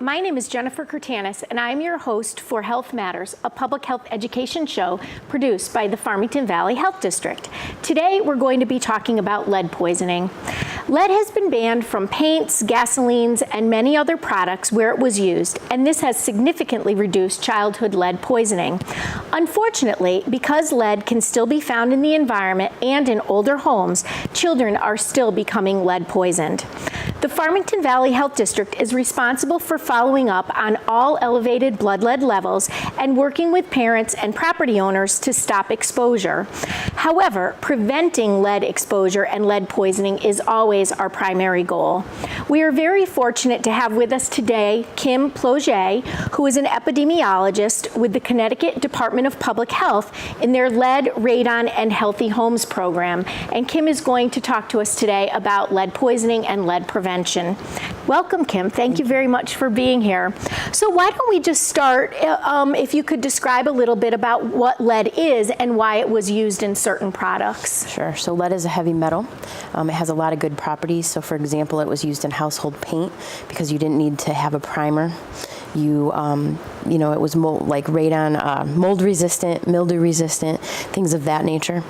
My name is Jennifer Curtanis, and I'm your host for Health Matters, a public health education show produced by the Farmington Valley Health District. Today, we're going to be talking about lead poisoning. Lead has been banned from paints, gasolines, and many other products where it was used, and this has significantly reduced childhood lead poisoning. Unfortunately, because lead can still be found in the environment and in older homes, children are still becoming lead poisoned. The Farmington Valley Health District is responsible for following up on all elevated blood lead levels and working with parents and property owners to stop exposure. However, preventing lead exposure and lead poisoning is always our primary goal. We are very fortunate to have with us today Kim Ploget, who is an epidemiologist with the Connecticut Department of Public Health in their Lead, Radon, and Healthy Homes program. And Kim is going to talk to us today about lead poisoning and lead prevention. Welcome, Kim. Thank you very much for being here. So why don't we just start, if you could describe a little bit about what lead is and why it was used in certain products. Sure. So lead is a heavy metal. It has a lot of good properties. So for example, it was used in household paint because you didn't need to have a primer. It was like radon, mold resistant, mildew resistant, things of that nature.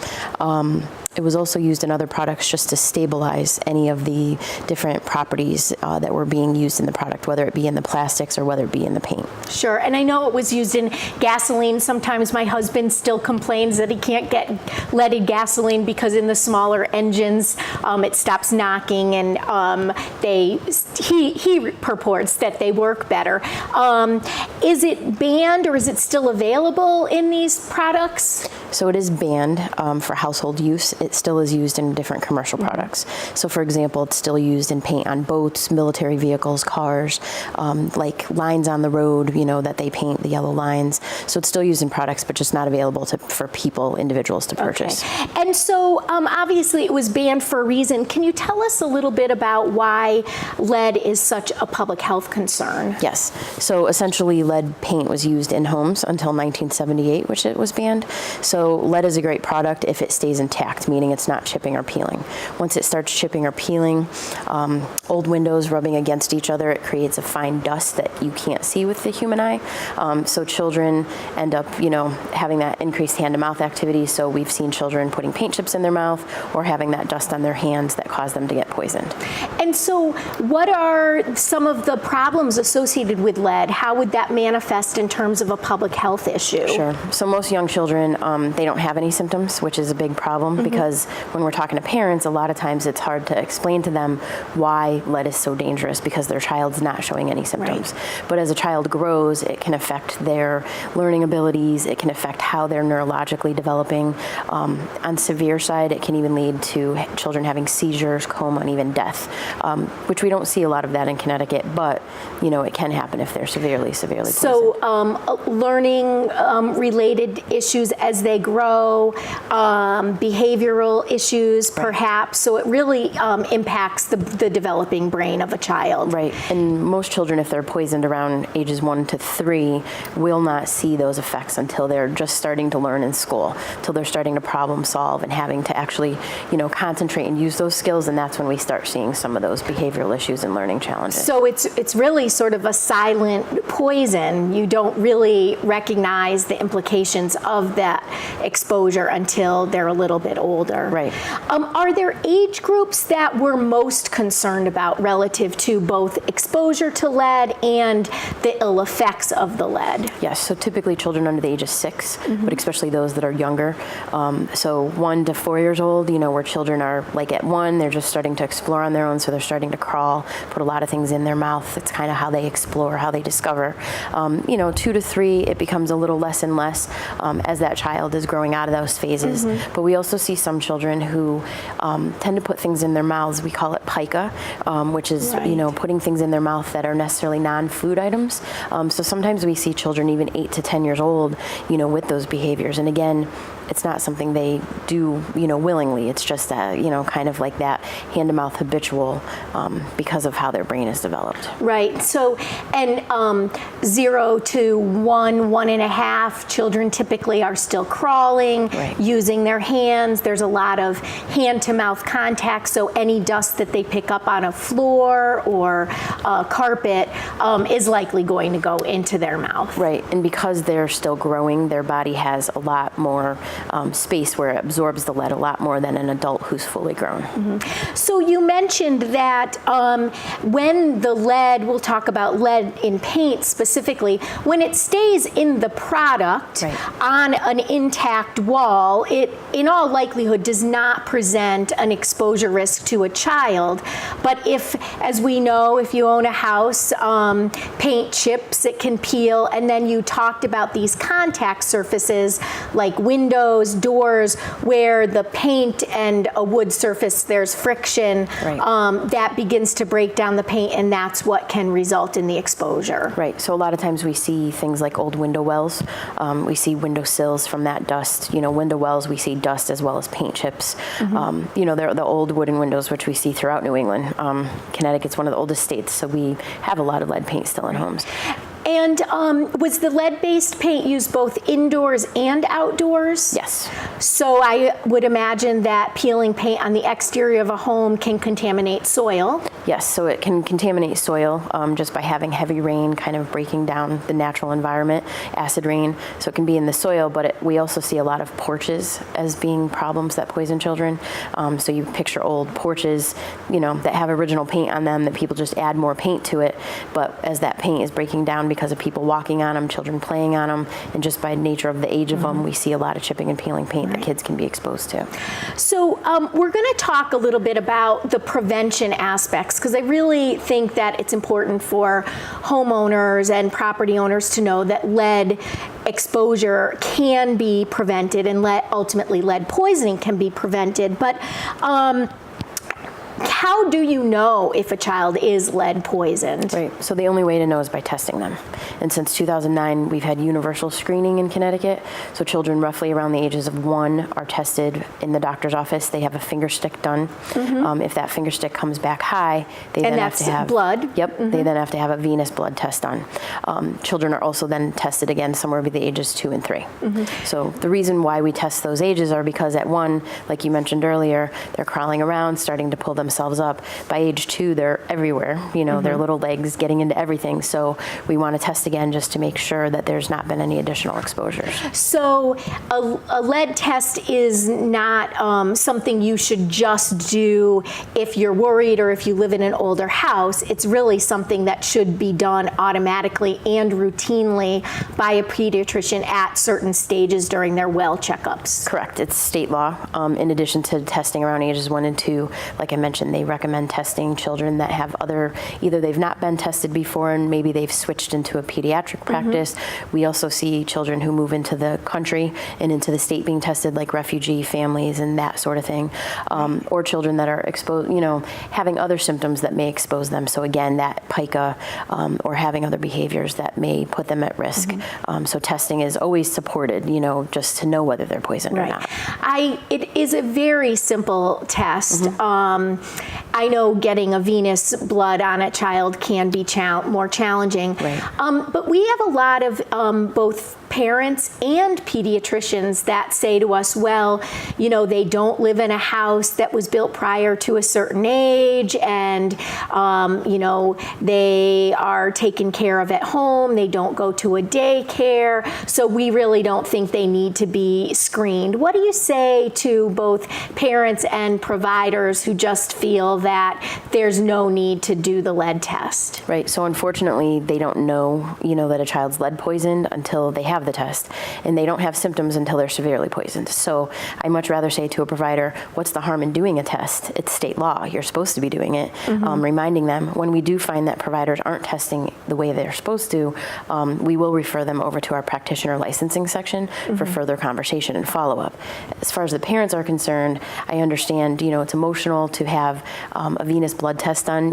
It was also used in other products just to stabilize any of the different properties that were being used in the product, whether it be in the plastics or whether it be in the paint. Sure, and I know it was used in gasoline. Sometimes my husband still complains that he can't get leaded gasoline because in the smaller engines it stops knocking, and he purports that they work better. Is it banned or is it still available in these products? So it is banned for household use. It still is used in different commercial products. So for example, it's still used in paint on boats, military vehicles, cars, like lines on the road, that they paint, the yellow lines. So it's still used in products, but just not available for individuals to purchase. Okay. And so obviously it was banned for a reason. Can you tell us a little bit about why lead is such a public health concern? Yes. So essentially lead paint was used in homes until 1978, which it was banned. So lead is a great product if it stays intact, meaning it's not chipping or peeling. Once it starts chipping or peeling, old windows rubbing against each other, it creates a fine dust that you can't see with the human eye. So children end up, having that increased hand-to-mouth activity. So we've seen children putting paint chips in their mouth or having that dust on their hands that cause them to get poisoned. And so what are some of the problems associated with lead? How would that manifest in terms of a public health issue? Sure. So most young children, they don't have any symptoms, which is a big problem because when we're talking to parents, a lot of times it's hard to explain to them why lead is so dangerous because their child's not showing any symptoms. Right. But as a child grows, it can affect their learning abilities. It can affect how they're neurologically developing. On severe side, it can even lead to children having seizures, coma, and even death, which we don't see a lot of that in Connecticut, but it can happen if they're severely poisoned. So learning related issues as they grow, behavioral issues perhaps, so it really impacts the developing brain of a child. Right, and most children, if they're poisoned around ages 1 to 3, will not see those effects until they're just starting to learn in school, till they're starting to problem solve and having to actually, concentrate and use those skills, and that's when we start seeing some of those behavioral issues and learning challenges. So it's really sort of a silent poison. You don't really recognize the implications of that exposure until they're a little bit older. Right. Are there age groups that we're most concerned about relative to both exposure to lead and the ill effects of the lead? Yes, so typically children under the age of 6, but especially those that are younger. So 1 to 4 years old, where children are like at 1, they're just starting to explore on their own, so they're starting to crawl, put a lot of things in their mouth. It's kind of how they explore, how they discover. 2 to 3, it becomes a little less and less as that child is growing out of those phases. But we also see some children who tend to put things in their mouths. We call it pica, which is, putting things in their mouth that are necessarily non-food items. So sometimes we see children even 8 to 10 years old, with those behaviors. And again, it's not something they do, willingly. It's just kind of like that hand-to-mouth habitual because of how their brain is developed. Right. So, and 0 to 1, 1.5, children typically are still crawling, Right. using their hands. There's a lot of hand-to-mouth contact, so any dust that they pick up on a floor or a carpet is likely going to go into their mouth. Right, and because they're still growing, their body has a lot more space where it absorbs the lead a lot more than an adult who's fully grown. So you mentioned that when the lead, we'll talk about lead in paint specifically, when it stays in the product Right. on an intact wall, it in all likelihood does not present an exposure risk to a child. But if, as we know, if you own a house, paint chips, it can peel, and then you talked about these contact surfaces like windows, doors, where the paint and a wood surface, there's friction, Right. that begins to break down the paint, and that's what can result in the exposure. Right, so a lot of times we see things like old window wells. We see window sills from that dust. Window wells, we see dust as well as paint chips. They're the old wooden windows, which we see throughout New England. Connecticut's one of the oldest states, so we have a lot of lead paint still in homes. And was the lead-based paint used both indoors and outdoors? Yes. So I would imagine that peeling paint on the exterior of a home can contaminate soil. Yes, so it can contaminate soil just by having heavy rain kind of breaking down the natural environment, acid rain. So it can be in the soil, but we also see a lot of porches as being problems that poison children. So you picture old porches, that have original paint on them that people just add more paint to it. But as that paint is breaking down because of people walking on them, children playing on them, and just by nature of the age of them, we see a lot of chipping and peeling paint that kids can be exposed to. So we're going to talk a little bit about the prevention aspects, because I really think that it's important for homeowners and property owners to know that lead exposure can be prevented, and ultimately lead poisoning can be prevented. But how do you know if a child is lead poisoned? Right, so the only way to know is by testing them. And since 2009, we've had universal screening in Connecticut. So children roughly around the ages of 1 are tested in the doctor's office. They have a finger stick done. If that finger stick comes back high, they then have to have blood. Yep, they then have to have a venous blood test done. Children are also then tested again somewhere between the ages 2 and 3. So the reason why we test those ages are because at 1, like you mentioned earlier, they're crawling around, starting to pull themselves up. By age 2, they're everywhere, their little legs getting into everything. So we want to test again just to make sure that there's not been any additional exposures. So a lead test is not something you should just do if you're worried or if you live in an older house. It's really something that should be done automatically and routinely by a pediatrician at certain stages during their well checkups. Correct. It's state law. In addition to testing around ages 1 and 2, like I mentioned, they recommend testing children that have either they've not been tested before and maybe they've switched into a pediatric practice. We also see children who move into the country and into the state being tested, like refugee families and that sort of thing, or children that are exposed, having other symptoms that may expose them. So again, that pica or having other behaviors that may put them at risk. So testing is always supported, just to know whether they're poisoned or not. It is a very simple test. I know getting a venous blood on a child can be more challenging. Right. But we have a lot of both parents and pediatricians that say to us, well, they don't live in a house that was built prior to a certain age, and, they are taken care of at home. They don't go to a daycare. So we really don't think they need to be screened. What do you say to both parents and providers who just feel that there's no need to do the lead test? Right. So unfortunately, they don't know, that a child's lead poisoned until they have the test, and they don't have symptoms until they're severely poisoned. So I much rather say to a provider, what's the harm in doing a test? It's state law. You're supposed to be doing it. Reminding them when we do find that providers aren't testing the way they're supposed to, we will refer them over to our practitioner licensing section for further conversation and follow-up. As far as the parents are concerned, I understand, it's emotional to have a venous blood test done.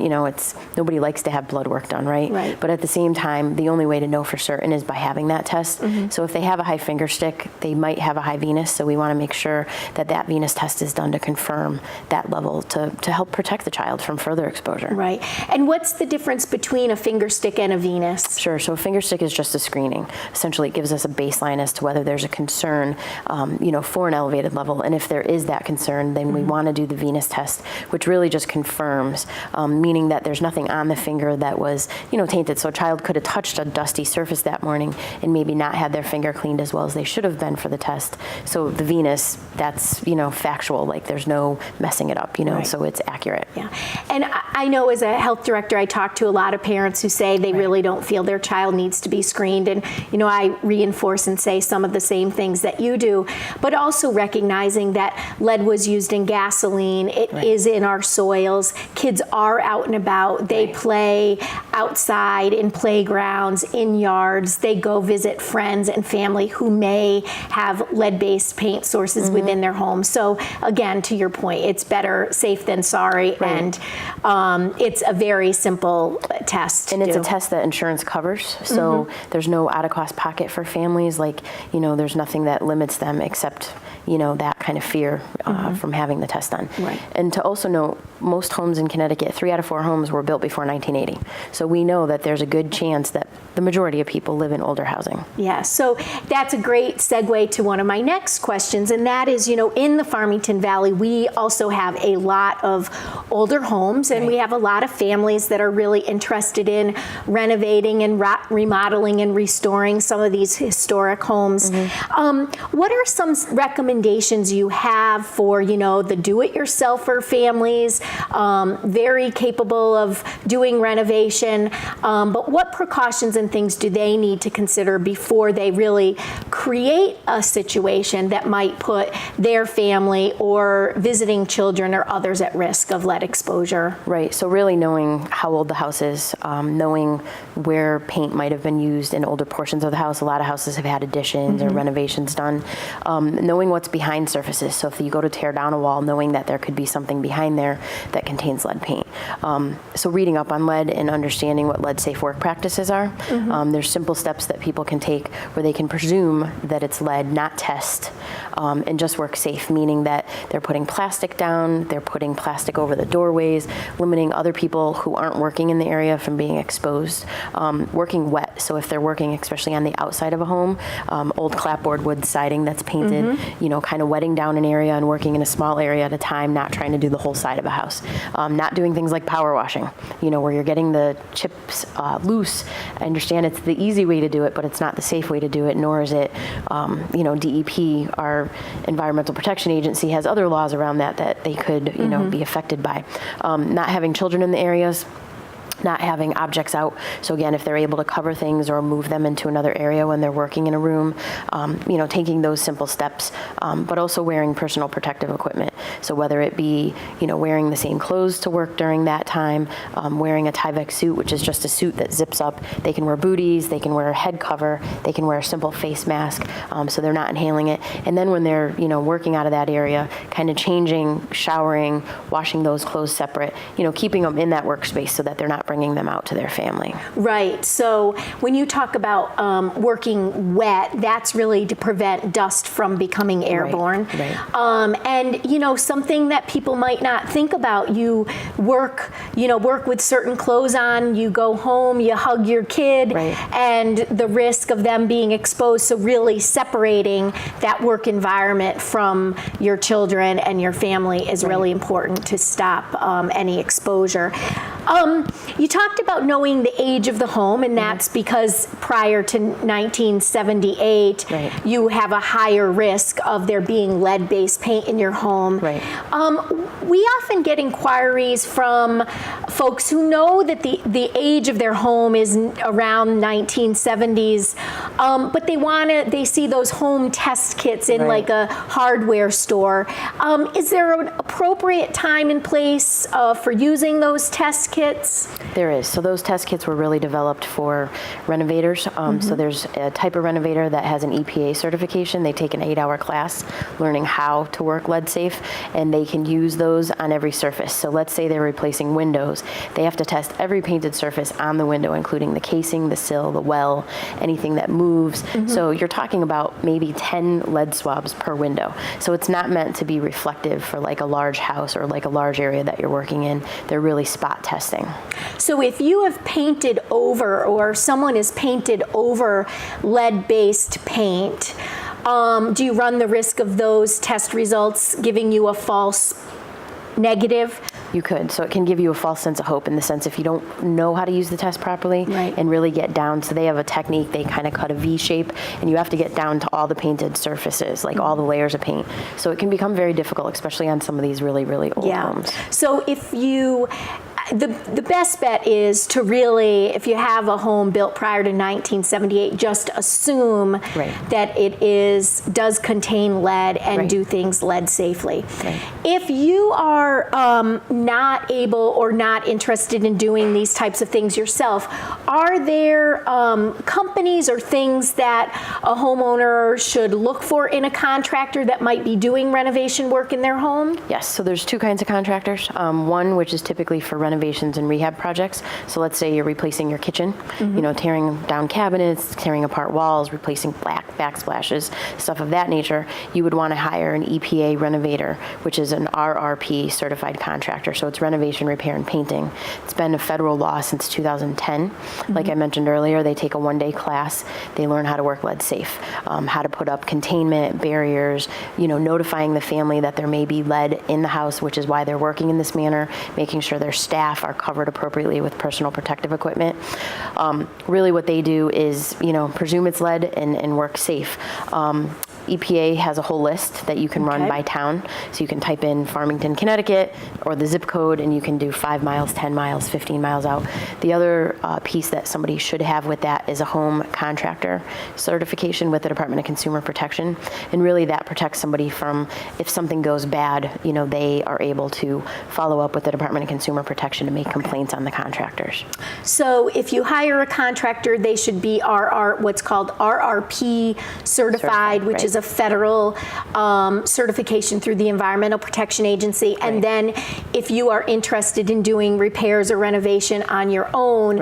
Nobody likes to have blood work done, right? Right. But at the same time, the only way to know for certain is by having that test. So if they have a high finger stick, they might have a high venous. So we want to make sure that that venous test is done to confirm that level to help protect the child from further exposure. Right. And what's the difference between a finger stick and a venous? Sure. So a finger stick is just a screening. Essentially, it gives us a baseline as to whether there's a concern, for an elevated level. And if there is that concern, then we want to do the venous test, which really just confirms, meaning that there's nothing on the finger that was, tainted. So a child could have touched a dusty surface that morning and maybe not had their finger cleaned as well as they should have been for the test. So the venous, that's, factual, like there's no messing it up, Right. so it's accurate. Yeah. And I know as a health director, I talk to a lot of parents who say they really don't feel their child needs to be screened. And, I reinforce and say some of the same things that you do, but also recognizing that lead was used in gasoline. It is in our soils. Kids are out and about. They play outside in playgrounds, in yards. They go visit friends and family who may have lead-based paint sources within their home. So again, to your point, it's better safe than sorry. And it's a very simple test. And it's a test that insurance covers. So there's no out-of-cost pocket for families. Like, there's nothing that limits them except, that kind of fear from having the test done. Right. And to also note, most homes in Connecticut, 3 out of 4 homes were built before 1980. So we know that there's a good chance that the majority of people live in older housing. Yeah, so that's a great segue to one of my next questions, and that is, in the Farmington Valley, we also have a lot of older homes, and we have a lot of families that are really interested in renovating and remodeling and restoring some of these historic homes. What are some recommendations you have for, the do-it-yourselfer families, very capable of doing renovation, but what precautions and things do they need to consider before they really create a situation that might put their family or visiting children or others at risk of lead exposure? Right, so really knowing how old the house is, knowing where paint might have been used in older portions of the house. A lot of houses have had additions or renovations done. Knowing what's behind surfaces, so if you go to tear down a wall, knowing that there could be something behind there that contains lead paint. So reading up on lead and understanding what lead-safe work practices are. There's simple steps that people can take where they can presume that it's lead, not test, and just work safe, meaning that they're putting plastic down, they're putting plastic over the doorways, limiting other people who aren't working in the area from being exposed, working wet. So if they're working especially on the outside of a home, old clapboard wood siding that's painted, kind of wetting down an area and working in a small area at a time, not trying to do the whole side of a house. Not doing things like power washing, where you're getting the chips loose. I understand it's the easy way to do it, but it's not the safe way to do it, nor is it, DEP, our Environmental Protection Agency, has other laws around that they could, be affected by. Not having children in the areas, not having objects out. So again, if they're able to cover things or move them into another area when they're working in a room, taking those simple steps, but also wearing personal protective equipment. So whether it be, wearing the same clothes to work during that time, wearing a Tyvek suit, which is just a suit that zips up. They can wear booties, they can wear a head cover, they can wear a simple face mask, so they're not inhaling it. And then when they're, working out of that area, kind of changing, showering, washing those clothes separate, keeping them in that workspace so that they're not bringing them out to their family. Right. So when you talk about working wet, that's really to prevent dust from becoming airborne. Right. And something that people might not think about. You work with certain clothes on. You go home. You hug your kid, and the risk of them being exposed. So really separating that work environment from your children and your family is really important to stop any exposure. You talked about knowing the age of the home, and that's because prior to 1978, you have a higher risk of there being lead-based paint in your home. Right. We often get inquiries from folks who know that the age of their home is around 1970s, but they see those home test kits in like a hardware store. Is there an appropriate time and place for using those test kits? There is. So those test kits were really developed for renovators. So there's a type of renovator that has an EPA certification. They take an 8-hour class learning how to work lead safe, and they can use those goes on every surface. So let's say they're replacing windows. They have to test every painted surface on the window, including the casing, the sill, the well, anything that moves. So you're talking about maybe 10 lead swabs per window. So it's not meant to be reflective for like a large house or like a large area that you're working in. They're really spot testing. So if you have painted over, or someone has painted over lead-based paint, do you run the risk of those test results giving you a false negative? You could. So it can give you a false sense of hope in the sense if you don't know how to use the test properly and really get down. So they have a technique, they kind of cut a V shape, and you have to get down to all the painted surfaces, like all the layers of paint. So it can become very difficult, especially on some of these really, really old homes. So if you, the best bet is to really, if you have a home built prior to 1978, just assume that it does contain lead and do things lead safely. If you are not able or not interested in doing these types of things yourself, are there companies or things that a homeowner should look for in a contractor that might be doing renovation work in their home? Yes, so there's two kinds of contractors. One, which is typically for renovations and rehab projects. So let's say you're replacing your kitchen, you know, tearing down cabinets, tearing apart walls, replacing backsplashes, stuff of that nature. You would want to hire an EPA renovator, which is an RRP certified contractor. So it's renovation, repair, and painting. It's been a federal law since 2010. Like I mentioned earlier, they take a one-day class. They learn how to work lead safe, how to put up containment, barriers, you know, notifying the family that there may be lead in the house, which is why they're working in this manner, making sure their staff are covered appropriately with personal protective equipment. Really what they do is, you know, presume it's lead and work safe. EPA has a whole list that you can run by town. So you can type in Farmington, Connecticut, or the zip code, and you can do 5 miles, 10 miles, 15 miles out. The other piece that somebody should have with that is a home contractor certification with the Department of Consumer Protection. And really that protects somebody from, if something goes bad, you know, they are able to follow up with the Department of Consumer Protection to make complaints on the contractors. So if you hire a contractor, they should be what's called RRP certified, which is a federal certification through the Environmental Protection Agency. And then if you are interested in doing repairs or renovation on your own,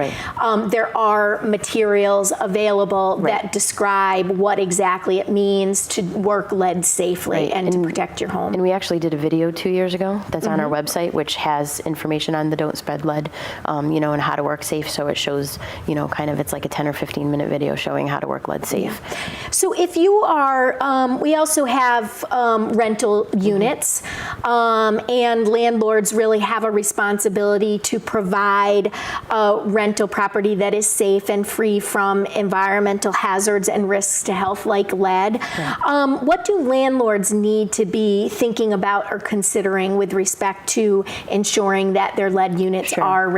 there are materials available that describe what exactly it means to work lead safely and to protect your home. And we actually did a video 2 years ago that's on our website, which has information on the Don't Spread Lead, you know, and how to work safe. So it shows, you know, kind of, it's like a 10 or 15 minute video showing how to work lead safe. So if you are, we also have rental units, and landlords really have a responsibility to provide a rental property that is safe and free from environmental hazards and risks to health like lead. What do landlords need to be thinking about or considering with respect to ensuring that their lead units are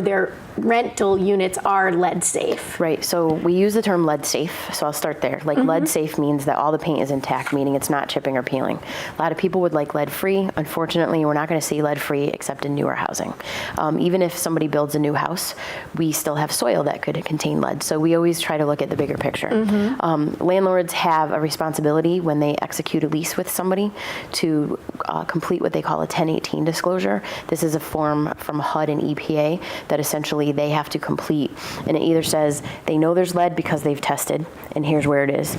their rental units are lead safe? Right, so we use the term lead safe, so I'll start there. Like lead safe means that all the paint is intact, meaning it's not chipping or peeling. A lot of people would like lead free. Unfortunately, we're not going to see lead free except in newer housing. Even if somebody builds a new house, we still have soil that could contain lead. So we always try to look at the bigger picture. Landlords have a responsibility when they execute a lease with somebody to complete what they call a 1018 disclosure. This is a form from HUD and EPA that essentially they have to complete, and it either says they know there's lead because they've tested and here's where it is,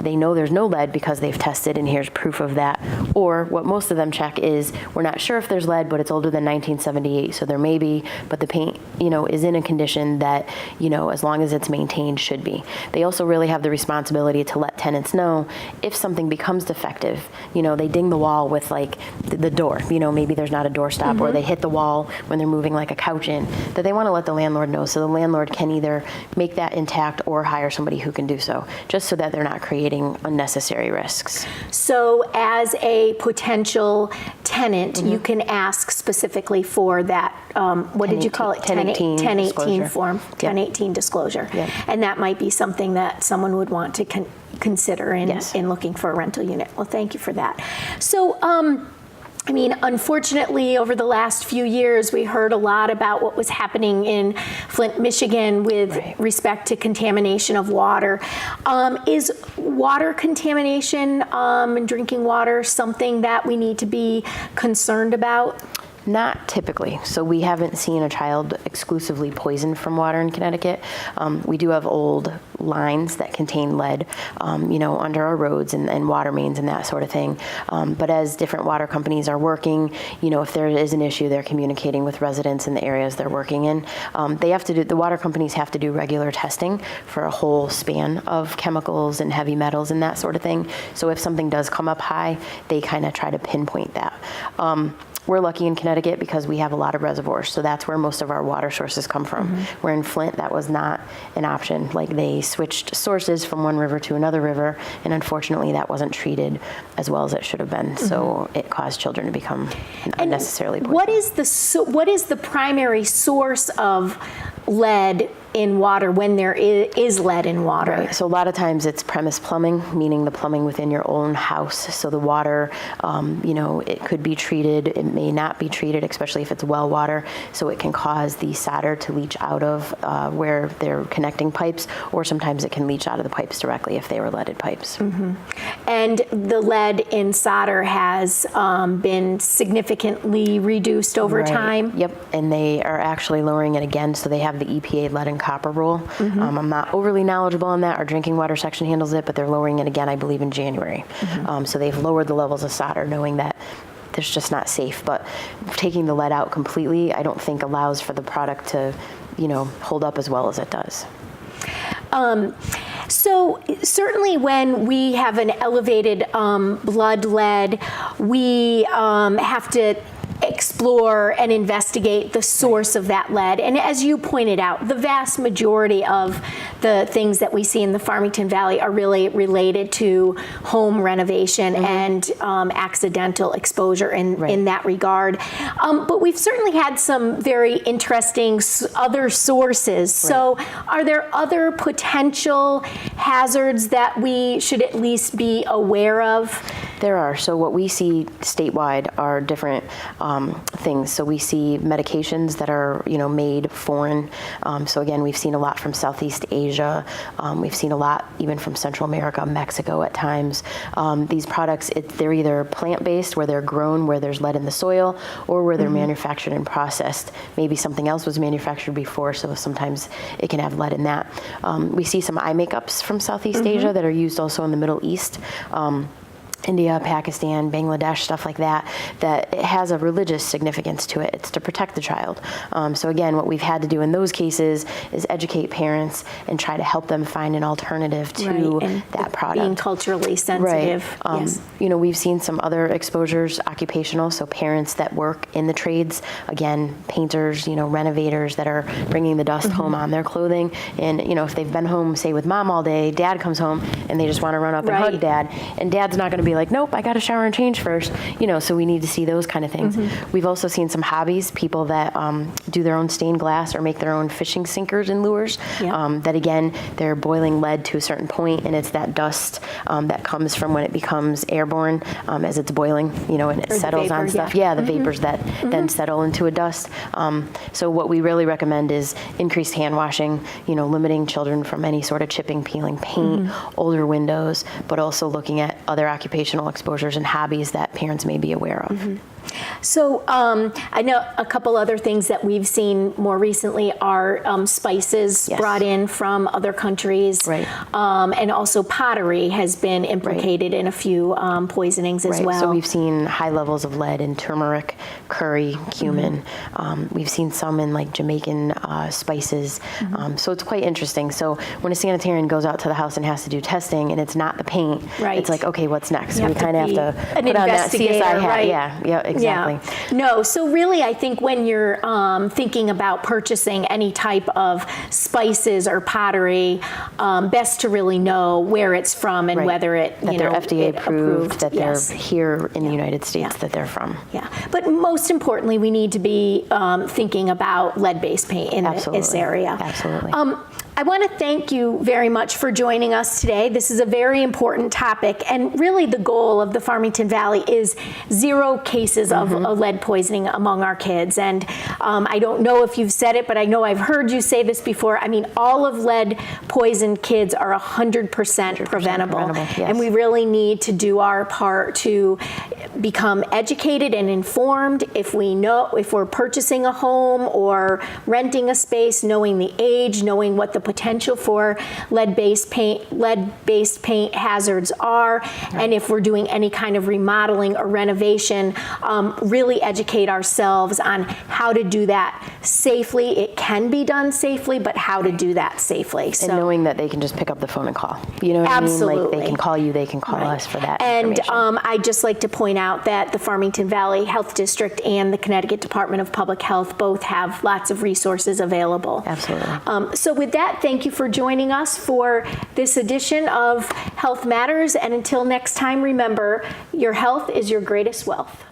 they know there's no lead because they've tested and here's proof of that, or what most of them check is we're not sure if there's lead, but it's older than 1978, so there may be, but the paint, you know, is in a condition that, you know, as long as it's maintained, should be. They also really have the responsibility to let tenants know if something becomes defective. You know, they ding the wall with like the door, you know, maybe there's not a door stop, or they hit the wall when they're moving like a couch in, that they want to let the landlord know, so the landlord can either make that intact or hire somebody who can do so, just so that they're not creating unnecessary risks. So as a potential tenant, you can ask specifically for that, what did you call it? 1018 form, 1018 disclosure. And that might be something that someone would want to consider in looking for a rental unit. Well, thank you for that. So I mean, unfortunately, over the last few years, we heard a lot about what was happening in Flint, Michigan with respect to contamination of water. Is water contamination in drinking water something that we need to be concerned about? Not typically. So we haven't seen a child exclusively poisoned from water in Connecticut. We do have old lines that contain lead, under our roads and water mains and that sort of thing. But as different water companies are working, if there is an issue, they're communicating with residents in the areas they're working in. The water companies have to do regular testing for a whole span of chemicals and heavy metals and that sort of thing. So if something does come up high, they kind of try to pinpoint that. We're lucky in Connecticut because we have a lot of reservoirs, so that's where most of our water sources come from. Where in Flint, that was not an option. Like, they switched sources from one river to another river, and unfortunately that wasn't treated as well as it should have been. So it caused children to become unnecessarily poisoned. What is the primary source of lead in water when there is lead in water? Right. So a lot of times it's premise plumbing, meaning the plumbing within your own house. So the water, it could be treated, it may not be treated, especially if it's well water. So it can cause the solder to leach out of where they're connecting pipes, or sometimes it can leach out of the pipes directly if they were leaded pipes. And the lead in solder has been significantly reduced over time? Yep, and they are actually lowering it again. So they have the EPA lead and copper rule. I'm not overly knowledgeable on that. Our drinking water section handles it, but they're lowering it again, I believe, in January. So they've lowered the levels of solder, knowing that it's just not safe. But taking the lead out completely, I don't think allows for the product to, hold up as well as it does. So certainly when we have an elevated blood lead, we have to explore and investigate the source of that lead. And as you pointed out, the vast majority of the things that we see in the Farmington Valley are really related to home renovation and accidental exposure in that regard. But we've certainly had some very interesting other sources. So are there other potential hazards that we should at least be aware of? There are. So what we see statewide are different things. So we see medications that are, made foreign. So again, we've seen a lot from Southeast Asia. We've seen a lot even from Central America, Mexico at times. These products, they're either plant-based, where they're grown, where there's lead in the soil, or where they're manufactured and processed. Maybe something else was manufactured before, so sometimes it can have lead in that. We see some eye makeups from Southeast Asia that are used also in the Middle East. India, Pakistan, Bangladesh, stuff like that, that it has a religious significance to it. It's to protect the child. So again, what we've had to do in those cases is educate parents and try to help them find an alternative to that product. Being culturally sensitive. Yes. We've seen some other exposures, occupational, so parents that work in the trades, again, painters, renovators that are bringing the dust home on their clothing. And, if they've been home, say with mom all day, dad comes home and they just want to run up and hug dad, and dad's not going to be like, nope, I got to shower and change first, so we need to see those kind of things. We've also seen some hobbies, people that do their own stained glass or make their own fishing sinkers and lures, that again, they're boiling lead to a certain point, and it's that dust that comes from when it becomes airborne as it's boiling, and it settles on stuff. The vapors that then settle into a dust. So what we really recommend is increased hand washing, limiting children from any sort of chipping, peeling paint, older windows, but also looking at other occupational exposures and hobbies that parents may be aware of. So I know a couple other things that we've seen more recently are spices brought in from other countries. And also pottery has been implicated in a few poisonings as well. So we've seen high levels of lead in turmeric, curry, cumin. We've seen some in like Jamaican spices. So it's quite interesting. So when a sanitarian goes out to the house and has to do testing and it's not the paint, it's like, okay, what's next? So we kind of have to put on that CSI hat. Yeah, exactly. No, so really I think when you're thinking about purchasing any type of spices or pottery, best to really know where it's from and whether it, that they're FDA approved, that they're here in the United States, that they're from. But most importantly, we need to be thinking about lead-based paint in this area. Absolutely. I want to thank you very much for joining us today. This is a very important topic, and really the goal of the Farmington Valley is 0 cases of lead poisoning among our kids. And I don't know if you've said it, but I know I've heard you say this before. I mean, all of lead poisoned kids are 100% preventable. Yes. And we really need to do our part to become educated and informed. If we're purchasing a home or renting a space, knowing the age, knowing what the potential for lead-based paint hazards are, and if we're doing any kind of remodeling or renovation, really educate ourselves on how to do that safely. It can be done safely, but how to do that safely. And knowing that they can just pick up the phone and call. You know what absolutely. I mean? Like they can call you, they can call us for that And information. I'd just like to point out that the Farmington Valley Health District and the Connecticut Department of Public Health both have lots of resources available. Absolutely. So with that, thank you for joining us for this edition of Health Matters. And until next time, remember, your health is your greatest wealth.